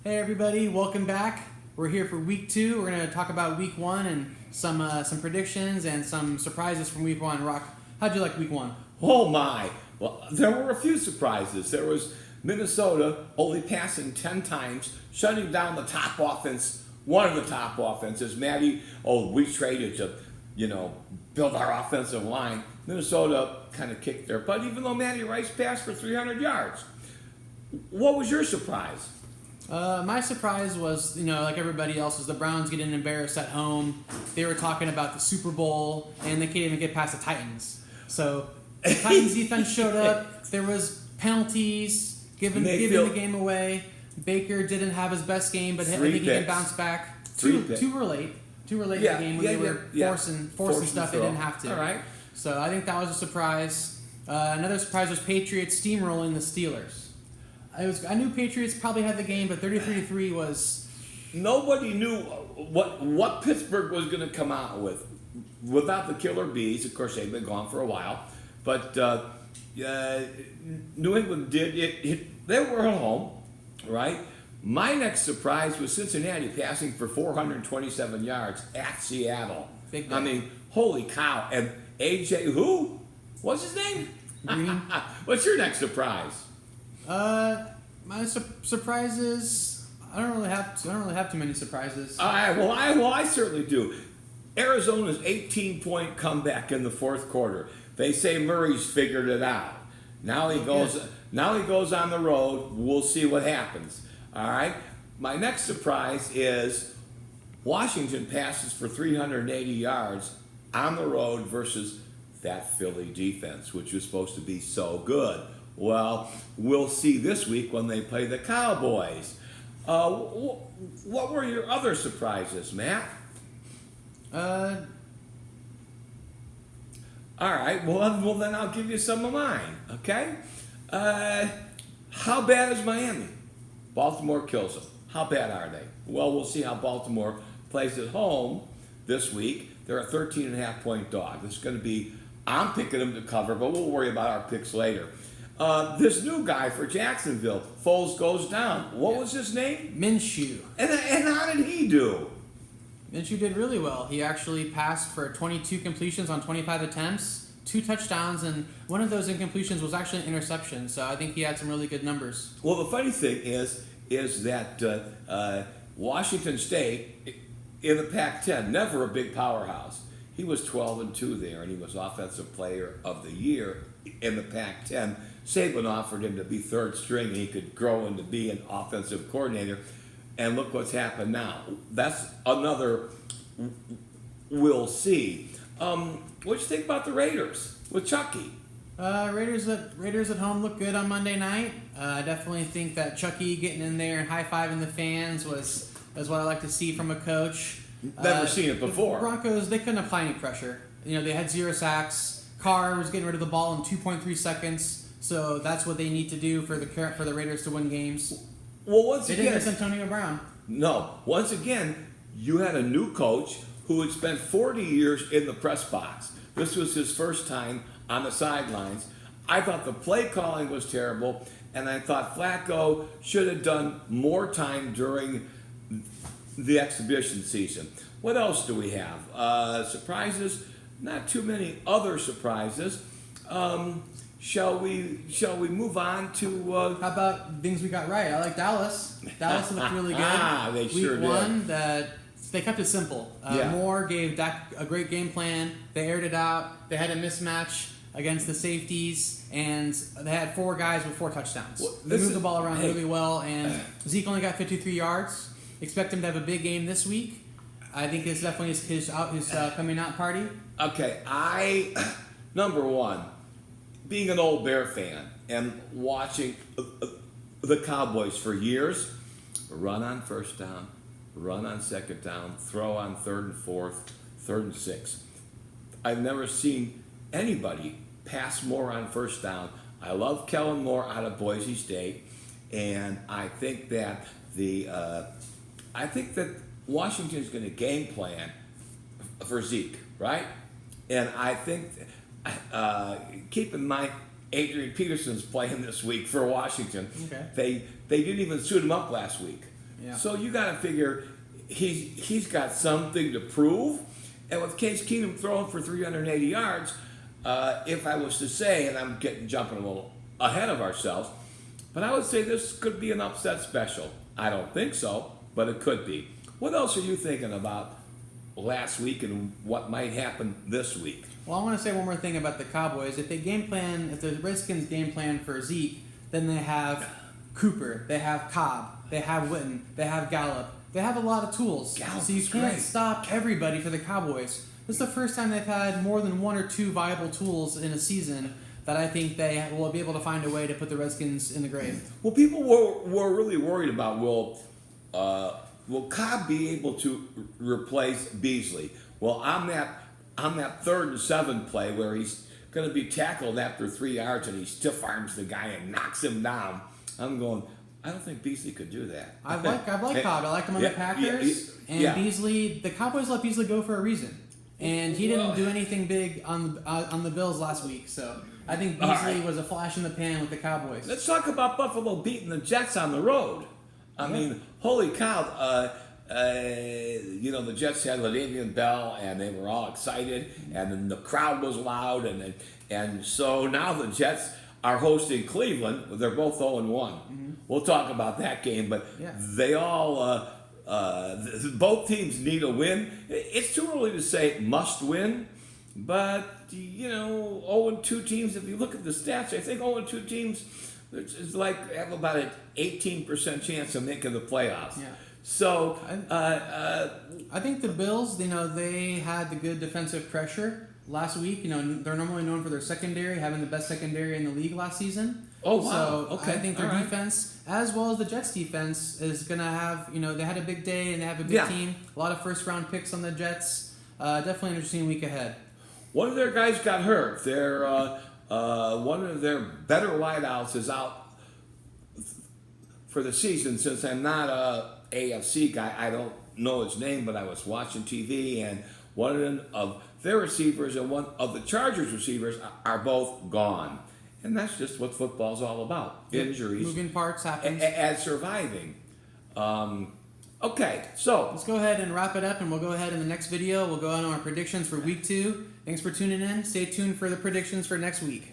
Hey everybody, welcome back. We're here for week 2. We're going to talk about week 1 and some predictions and some surprises from week 1. Rock, how'd you like week 1? Oh my! Well, there were a few surprises. There was Minnesota only passing 10 times, shutting down the top offense, one of the top offenses. Matty, we traded to, build our offensive line. Minnesota kind of kicked their butt, even though Matty Rice passed for 300 yards. What was your surprise? My surprise was, like everybody else, was the Browns getting embarrassed at home. They were talking about the Super Bowl, and they can't even get past the Titans. So the Titans defense showed up. There was penalties, giving the game away. Baker didn't have his best game, but I think he can bounce back. Too late in the game when they were forcing stuff they didn't have to. All right. So I think that was a surprise. Another surprise was Patriots steamrolling the Steelers. I knew Patriots probably had the game, but 33-3 was... Nobody knew what Pittsburgh was going to come out with. Without the killer bees, of course, they've been gone for a while. But New England did it. They were at home, right? My next surprise was Cincinnati passing for 427 yards at Seattle. Big day. I mean, holy cow. And AJ, who? What's his name? Green. What's your next surprise? My surprises. I don't really have too many surprises. I certainly do. Arizona's 18-point comeback in the fourth quarter. They say Murray's figured it out. Now he goes. Now he goes on the road. We'll see what happens. All right. My next surprise is Washington passes for 380 yards on the road versus that Philly defense, which was supposed to be so good. Well, we'll see this week when they play the Cowboys. What were your other surprises, Matt? All right. Well, then I'll give you some of mine. Okay. How bad is Miami? Baltimore kills them. How bad are they? Well, we'll see how Baltimore plays at home this week. They're a 13.5-point dog. This is going to be. I'm picking them to cover, but we'll worry about our picks later. This new guy for Jacksonville, Foles goes down. What was his name? Minshew. And how did he do? Minshew did really well. He actually passed for 22 completions on 25 attempts, 2 touchdowns, and one of those incompletions was actually an interception. So I think he had some really good numbers. Well, the funny thing is that Washington State in the Pac-10, never a big powerhouse. He was 12-2 there, and he was Offensive Player of the Year in the Pac-10. Saban offered him to be third string, and he could grow into be an offensive coordinator. And look what's happened now. That's another we'll see. What do you think about the Raiders with Chucky? Raiders at home look good on Monday night. I definitely think that Chucky getting in there and high-fiving the fans was what I like to see from a coach. Never seen it before. The Broncos, they couldn't apply any pressure. They had 0 sacks. Carr was getting rid of the ball in 2.3 seconds. So that's what they need to do for the Raiders to win games. Well, they didn't miss Antonio Brown. No. Once again, you had a new coach who had spent 40 years in the press box. This was his first time on the sidelines. I thought the play calling was terrible, and I thought Flacco should have done more time during the exhibition season. What else do we have? Surprises? Not too many other surprises. Shall we move on to... How about things we got right? I like Dallas. Dallas looked really good. They sure did. Week 1, they kept it simple. Moore gave Dak a great game plan. They aired it out. They had a mismatch against the safeties, and they had 4 guys with 4 touchdowns. They moved the ball around really well, and Zeke only got 53 yards. Expect him to have a big game this week. I think it's definitely his coming out party. Okay, number one, being an old Bear fan and watching the Cowboys for years, run on first down, run on second down, throw on third and fourth, third and sixth. I've never seen anybody pass more on first down. I love Kellen Moore out of Boise State, and I think that Washington's going to game plan for Zeke, right? And I think, keep in mind, Adrian Peterson's playing this week for Washington. Okay. They didn't even suit him up last week. Yeah. So you got to figure he's got something to prove. And with Case Keenum throwing for 380 yards, if I was to say, and I'm jumping a little ahead of ourselves, but I would say this could be an upset special. I don't think so, but it could be. What else are you thinking about last week and what might happen this week? Well, I want to say one more thing about the Cowboys. If the Redskins game plan for Zeke, then they have Cooper, they have Cobb, they have Witten, they have Gallup. They have a lot of tools. So you can't stop everybody for the Cowboys. This is the first time they've had more than one or two viable tools in a season that I think they will be able to find a way to put the Redskins in the grave. Well, people were really worried about will Cobb be able to replace Beasley? Well, on that 3rd and 7 play where he's going to be tackled after 3 yards and he stiff arms the guy and knocks him down, I'm going, I don't think Beasley could do that. I like Cobb. I like him on the Packers. And Beasley, the Cowboys let Beasley go for a reason. And he didn't do anything big on the Bills last week. So I think Beasley was a flash in the pan with the Cowboys. Let's talk about Buffalo beating the Jets on the road. I mean, holy cow. The Jets had Le'Veon Bell, and they were all excited, and then the crowd was loud, and so now the Jets are hosting Cleveland. They're both 0-1. Mm-hmm. We'll talk about that game, but they all, both teams need a win. It's too early to say must win, but 0-2 teams. If you look at the stats, I think 0-2 teams is like have about an 18% chance of making the playoffs. Yeah. So I think the Bills, they had the good defensive pressure last week. They're normally known for their secondary, having the best secondary in the league last season. Oh, wow. So okay. I think their defense, as well as the Jets' defense, is going to have, they had a big day and they have a big team. A lot of first-round picks on the Jets. Definitely an interesting week ahead. One of their guys got hurt. One of their better wideouts is out for the season. Since I'm not a AFC guy, I don't know his name, but I was watching TV, and one of their receivers and one of the Chargers receivers are both gone. And that's just what football's all about. Injuries. Moving parts happen. And surviving. Okay, so let's go ahead and wrap it up, and we'll go ahead in the next video. We'll go on our predictions for week 2. Thanks for tuning in. Stay tuned for the predictions for next week.